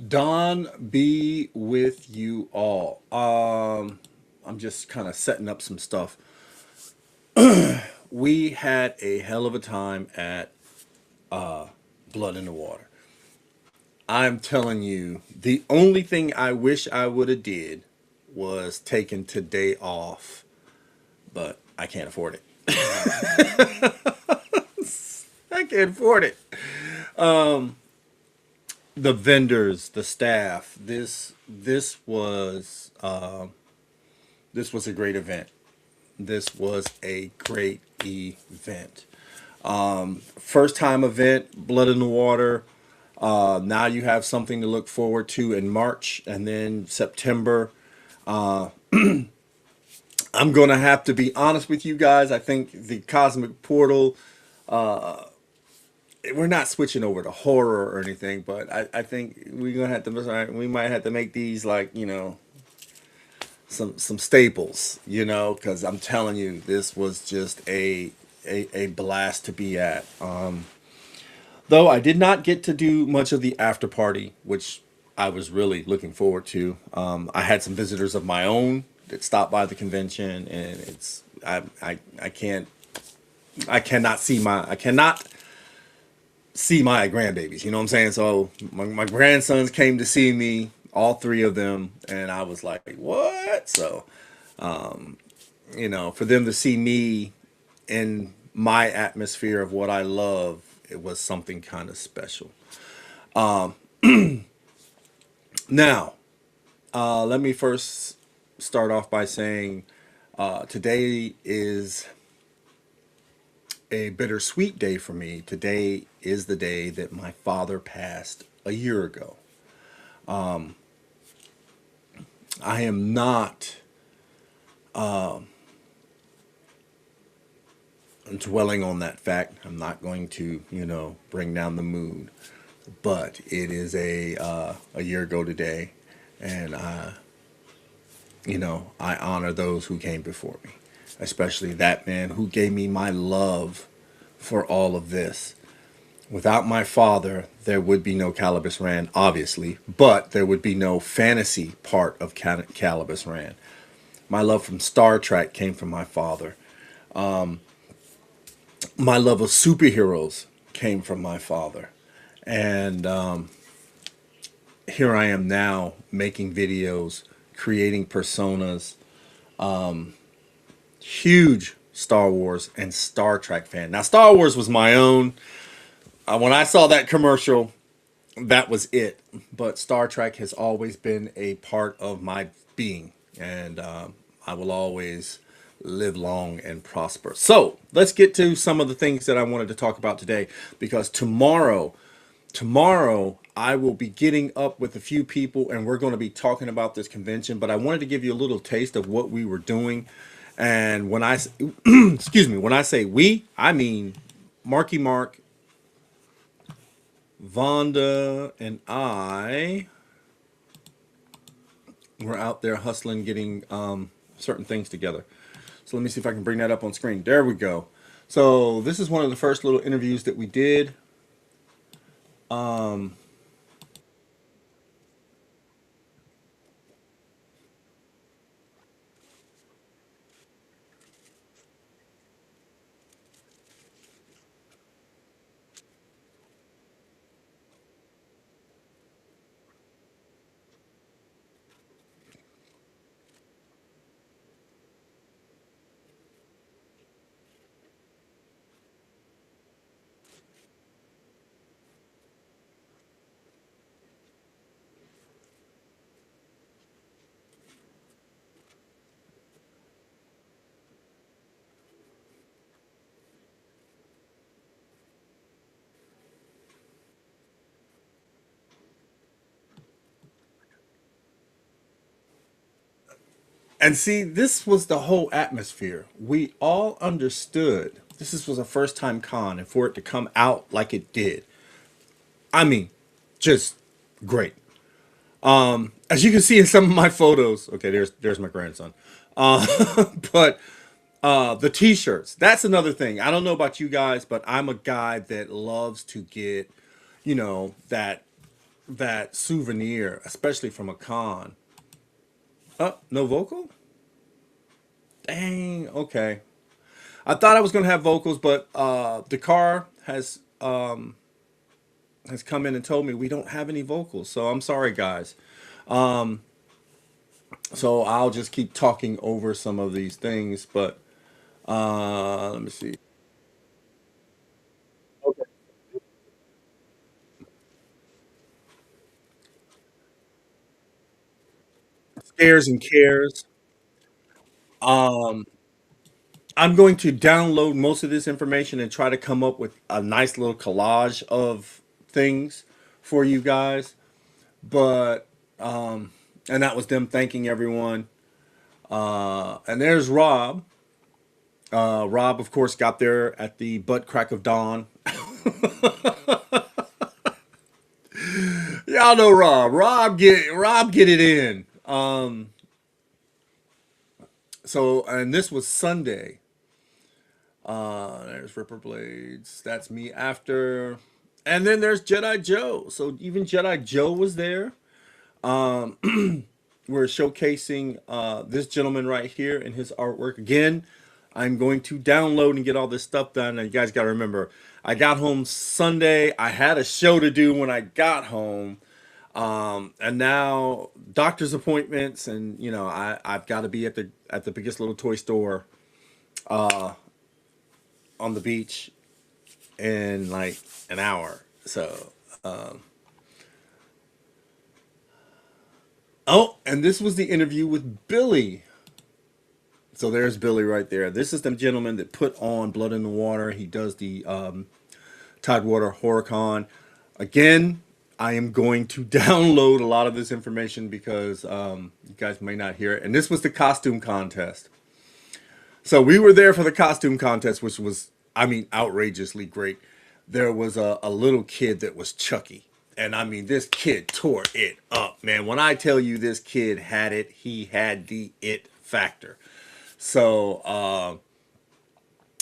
Don be with you all. I'm just kind of setting up some stuff. We had a hell of a time at Blood in the Water. I'm telling you, the only thing I wish I would have did was taken today off, but I can't afford it. I can't afford it. The vendors, the staff. This was a great event. This was a great event. First time event, Blood in the Water. Now you have something to look forward to in March and then September. I'm going to have to be honest with you guys. I think the Cosmic Portal, we're not switching over to horror or anything, but I think we're going to have to, we might have to make these like, some staples, because I'm telling you, this was just a blast to be at. Though I did not get to do much of the after party, which I was really looking forward to. I had some visitors of my own that stopped by the convention, and I can't I cannot see my grandbabies. You know what I'm saying? So my grandsons came to see me, all three of them, and I was like, what? So for them to see me in my atmosphere of what I love, it was something kind of special. Now, let me first start off by saying today is a bittersweet day for me. Today is the day that my father passed a year ago. I am not dwelling on that fact. I'm not going to, bring down the mood. But it is a year ago today, and I honor those who came before me, especially that man who gave me my love for all of this. Without my father, there would be no Calibus Ran, obviously, but there would be no fantasy part of Calibus Ran. My love from Star Trek came from my father. My love of superheroes came from my father. And here I am now making videos, creating personas, huge Star Wars and Star Trek fan. Now, Star Wars was my own. When I saw that commercial, that was it. But Star Trek has always been a part of my being, and I will always live long and prosper. So let's get to some of the things that I wanted to talk about today, because tomorrow I will be getting up with a few people and we're going to be talking about this convention. But I wanted to give you a little taste of what we were doing. And when I excuse me, when I say we, I mean Marky Mark, Vonda, and I were out there hustling, getting certain things together. So let me see if I can bring that up on screen. There we go. So this is one of the first little interviews that we did. And see, this was the whole atmosphere. We all understood was a first time con, and for it to come out like it did, I mean, just great. As you can see in some of my photos, okay, there's my grandson. But the t-shirts, that's another thing. I don't know about you guys, but I'm a guy that loves to get, that that souvenir, especially from a con. No vocal? Dang, okay. I thought I was gonna have vocals, but the car has come in and told me we don't have any vocals. So I'm sorry, guys. So I'll just keep talking over some of these things. But let me see. Scares and cares. Um, I'm going to download most of this information and try to come up with a nice little collage of things for you guys. But and that was them thanking everyone. And there's Rob. Rob, of course, got there at the butt crack of dawn. Y'all know Rob. Rob get it in. So and this was Sunday. There's Ripper Blades. That's me after. And then there's Jedi Joe. So even Jedi Joe was there. We're showcasing this gentleman right here and his artwork. Again, I'm going to download and get all this stuff done. And you guys got to remember, I got home Sunday. I had a show to do when I got home. And now doctor's appointments, and I've got to be at the biggest little toy store on the beach in like an hour. So, oh, and this was the interview with Billy. So there's Billy right there. This is the gentleman that put on Blood in the Water. He does the Tidewater HorrorCon. Again, I am going to download a lot of this information because you guys may not hear it. And this was the costume contest. So we were there for the costume contest, which was, I mean, outrageously great. There was a little kid that was Chucky. And I mean, this kid tore it up, man. When I tell you this kid had it, he had the it factor. So,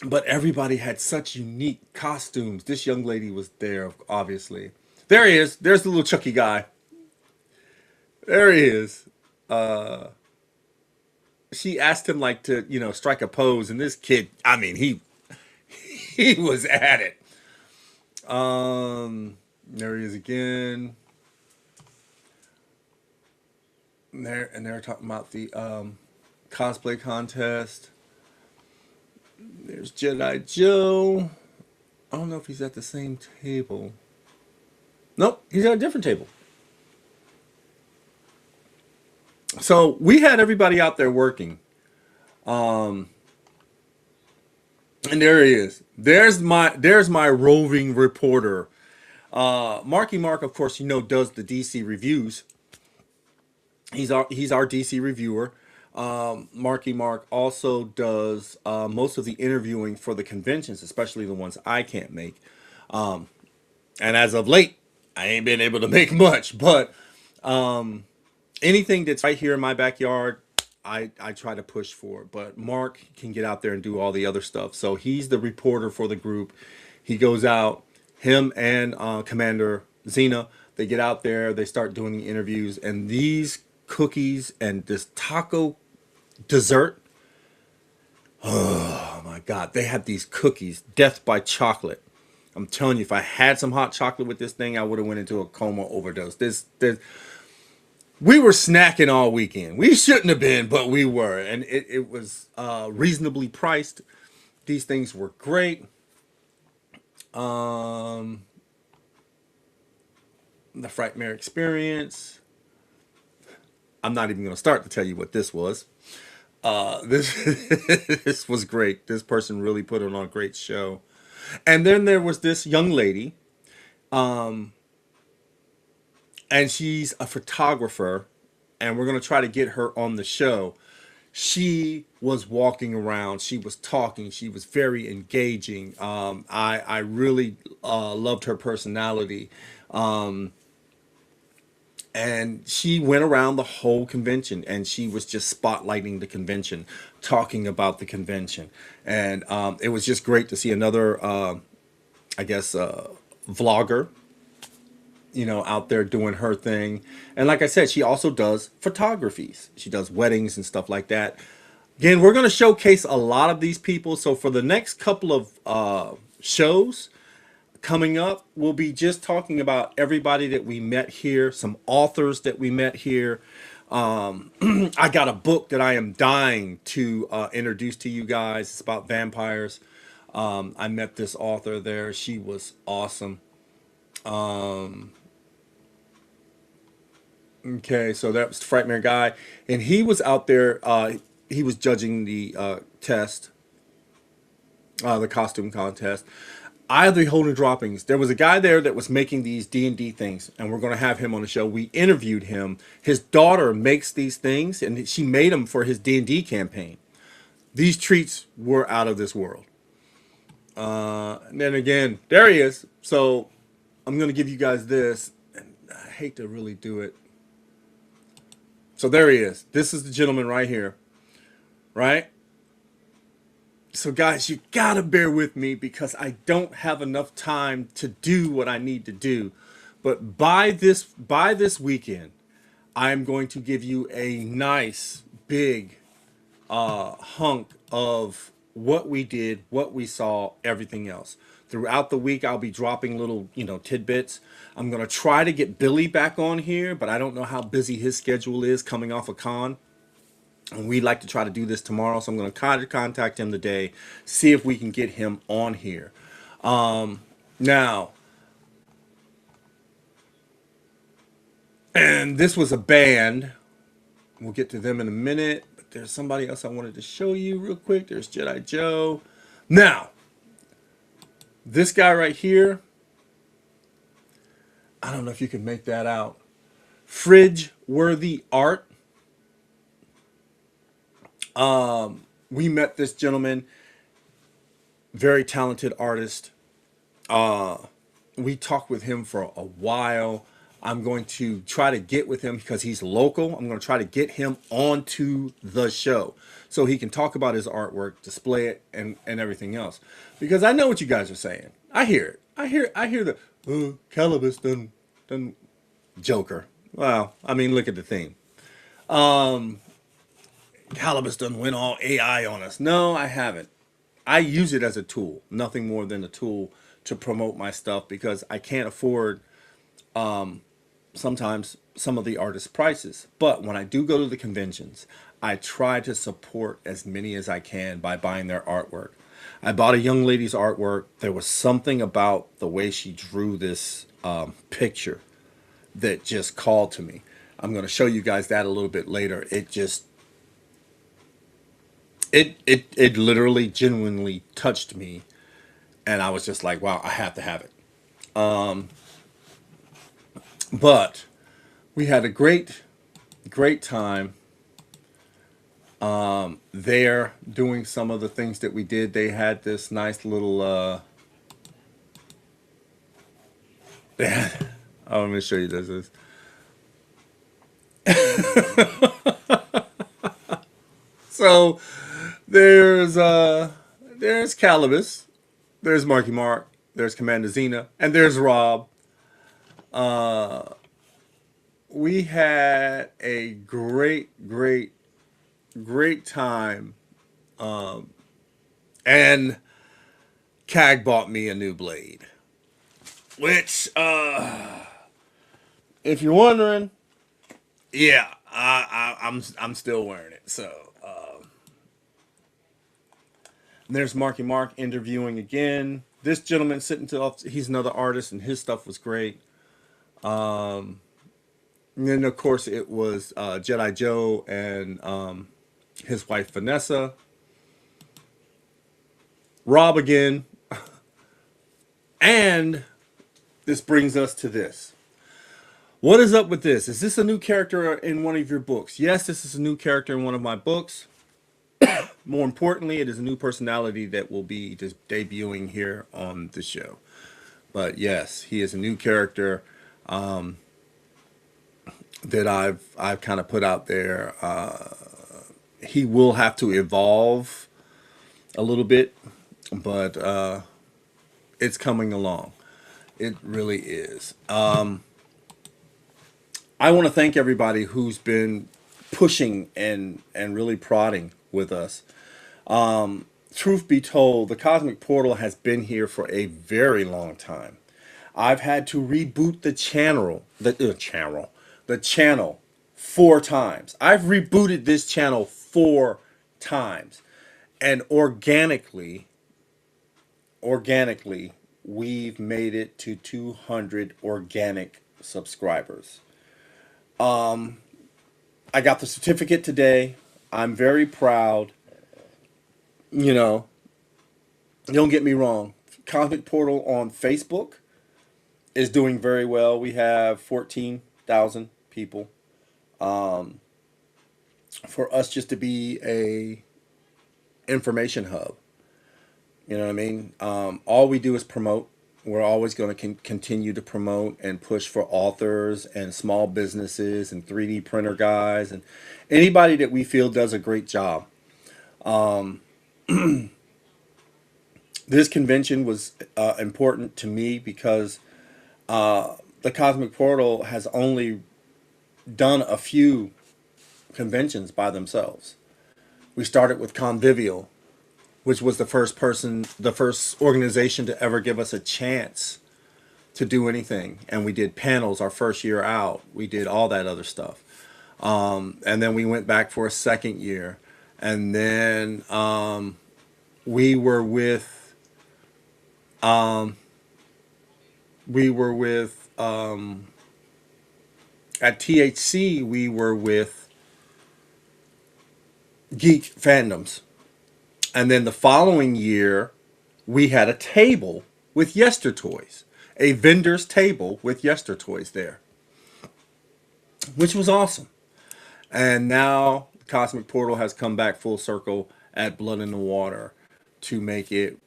but everybody had such unique costumes. This young lady was there, obviously. There he is. There's the little Chucky guy. There he is. She asked him like to, strike a pose, and this kid, I mean, he was at it. There he is again. And they're talking about the cosplay contest. There's Jedi Joe. I don't know if he's at the same table. Nope, he's at a different table. So we had everybody out there working. And there he is. There's my roving reporter. Marky Mark, of course, does the DC reviews. He's our DC reviewer. Marky Mark also does most of the interviewing for the conventions, especially the ones I can't make. And as of late, I ain't been able to make much, but anything that's right here in my backyard, I try to push for. But Mark can get out there and do all the other stuff. So he's the reporter for the group. He goes out, him and Commander Xena, they get out there, they start doing the interviews, and these cookies and this taco dessert. Oh my God, they had these cookies, death by chocolate. I'm telling you, if I had some hot chocolate with this thing, I would have went into a coma overdose. This we were snacking all weekend. We shouldn't have been, but we were, and it was reasonably priced. These things were great. Um, the Frightmare Experience. I'm not even going to start to tell you what this was. This this was great. This person really put on a great show. And then there was this young lady, and she's a photographer, and we're going to try to get her on the show. She was walking around, she was talking, she was very engaging. I really loved her personality. And she went around the whole convention, and she was just spotlighting the convention, talking about the convention. And it was just great to see another, I guess, vlogger, out there doing her thing. And like I said, she also does photographies. She does weddings and stuff like that. Again, we're going to showcase a lot of these people. So for the next couple of shows coming up, we'll be just talking about everybody that we met here, some authors that we met here. I got a book that I am dying to introduce to you guys. It's about vampires. I met this author there. She was awesome. Okay, so that was the Frightmare guy, and he was out there. He was judging the test, the costume contest. I the Holding Droppings. There was a guy there that was making these D&D things, and we're going to have him on the show. We interviewed him. His daughter makes these things, and she made them for his D&D campaign. These treats were out of this world. And then again, there he is. So I'm going to give you guys this, and I hate to really do it. So there he is. This is the gentleman right here, right? So guys, you gotta bear with me because I don't have enough time to do what I need to do. But by this weekend, I'm going to give you a nice big hunk of what we did, what we saw, everything else. Throughout the week, I'll be dropping little, tidbits. I'm going to try to get Billy back on here, but I don't know how busy his schedule is coming off a con. And we'd like to try to do this tomorrow, so I'm going to contact him today, see if we can get him on here. Now, and this was a band. We'll get to them in a minute. But there's somebody else I wanted to show you real quick. There's Jedi Joe. Now, this guy right here, I don't know if you can make that out. Fridge Worthy Art. We met this gentleman, very talented artist. We talked with him for a while. I'm going to try to get with him because he's local. I'm going to try to get him onto the show so he can talk about his artwork, display it, and everything else. Because I know what you guys are saying. I hear it. I hear the Calibus done Joker. Well, I mean, look at the theme. Calibus done went all AI on us. No, I haven't. I use it as a tool, nothing more than a tool to promote my stuff because I can't afford sometimes some of the artist prices. But when I do go to the conventions, I try to support as many as I can by buying their artwork. I bought a young lady's artwork. There was something about the way she drew this picture that just called to me. I'm going to show you guys that a little bit later. It literally genuinely touched me, and I was just like, wow, I have to have it. But we had a great time there doing some of the things that we did. They had this nice little they had, oh, let me show you this. So there's Calibus, there's Marky Mark, there's Commander Xena, and there's Rob. We had a great time. And Cag bought me a new blade. Which, if you're wondering, yeah, I'm still wearing it. So, there's Marky Mark interviewing again. This gentleman sitting to he's another artist, and his stuff was great. And then of course it was Jedi Joe and his wife Vanessa. Rob again. And this brings us to this. What is up with this? Is this a new character in one of your books? Yes, this is a new character in one of my books. More importantly, it is a new personality that will be just debuting here on the show. But yes, he is a new character that I've kind of put out there. He will have to evolve a little bit, but it's coming along. It really is. I want to thank everybody who's been pushing and really prodding with us. Truth be told, the Cosmic Portal has been here for a very long time. I've had to reboot the channel 4 times. I've rebooted this channel 4 times, and organically, we've made it to 200 organic subscribers. I got the certificate today. I'm very proud. You know, don't get me wrong. Cosmic Portal on Facebook is doing very well. We have 14,000 people. For us just to be a information hub, you know what I mean? All we do is promote. We're always going to continue to promote and push for authors and small businesses and 3D printer guys and anybody that we feel does a great job. This convention was important to me because the Cosmic Portal has only done a few conventions by themselves. We started with Convivial, which was the first organization to ever give us a chance to do anything. And we did panels our first year out. We did all that other stuff. And then we went back for a second year. And then we were with we were with at THC we were with Geek Fandoms. And then the following year, we had a table with Yester Toys, a vendor's table with Yester Toys there, which was awesome. And now Cosmic Portal has come back full circle at Blood in the Water to make it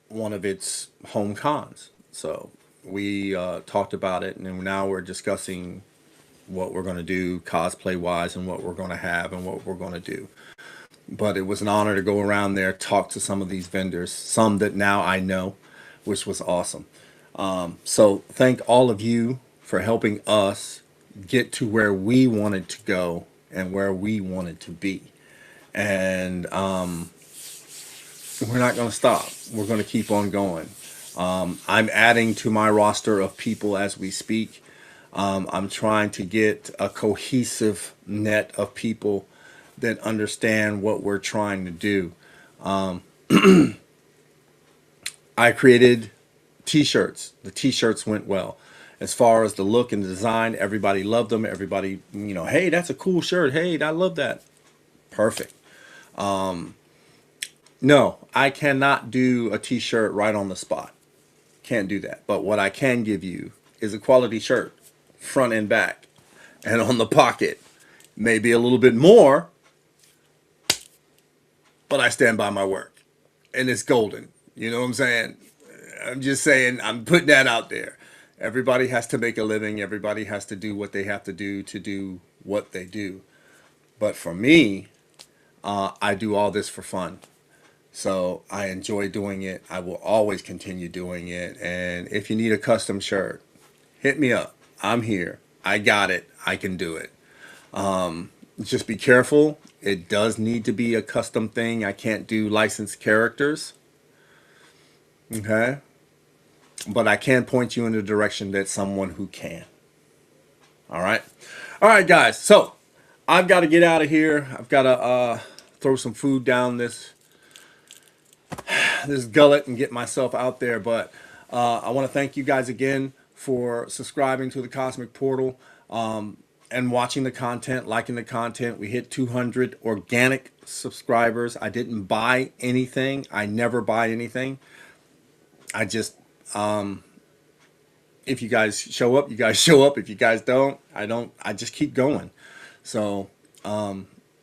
one of its home cons. So we talked about it, and now we're discussing what we're going to do cosplay wise and what we're going to have and what we're going to do. But it was an honor to go around there, talk to some of these vendors, some that now I know, which was awesome. So thank all of you for helping us get to where we wanted to go and where we wanted to be. And we're not going to stop. We're going to keep on going. I'm adding to my roster of people as we speak. I'm trying to get a cohesive net of people that understand what we're trying to do. I created t-shirts. The t-shirts went well. As far as the look and the design, everybody loved them. Everybody, hey, that's a cool shirt. Hey, I love that. Perfect. No, I cannot do a t-shirt right on the spot. Can't do that. But what I can give you is a quality shirt, front and back, and on the pocket. Maybe a little bit more, but I stand by my work. And it's golden. You know what I'm saying? I'm just saying, I'm putting that out there. Everybody has to make a living. Everybody has to do what they have to do what they do. But for me, I do all this for fun. So I enjoy doing it. I will always continue doing it. And if you need a custom shirt, hit me up. I'm here. I got it. I can do it. Just be careful. It does need to be a custom thing. I can't do licensed characters. Okay? But I can point you in the direction that someone who can. All right? All right, guys. So I've got to get out of here. I've got to throw some food down this gullet and get myself out there. But I want to thank you guys again for subscribing to the Cosmic Portal and watching the content, liking the content. We hit 200 organic subscribers. I didn't buy anything. I never buy anything. I just, if you guys show up, you guys show up. If you guys don't, I just keep going. So,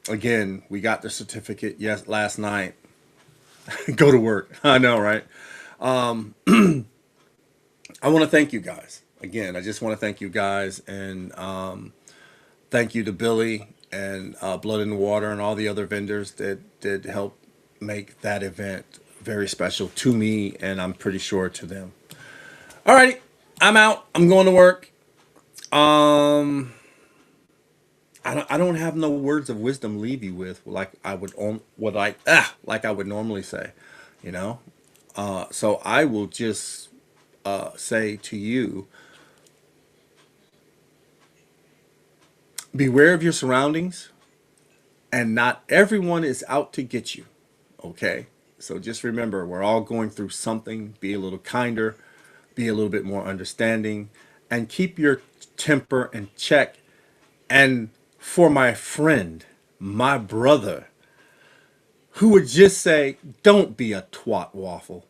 again, we got the certificate last night. Go to work. I know, right? I want to thank you guys. Again, I just want to thank you guys, and thank you to Billy and Blood in the Water and all the other vendors that did help make that event very special to me, and I'm pretty sure to them. Alrighty, I'm out. I'm going to work. Um, I don't have no words of wisdom leave you with like I would on what I like I would normally say, you know. So I will just say to you, beware of your surroundings, and not everyone is out to get you. Okay, so just remember, we're all going through something. Be a little kinder, be a little bit more understanding, and keep your temper in check. And for my friend, my brother, who would just say, don't be a twat waffle.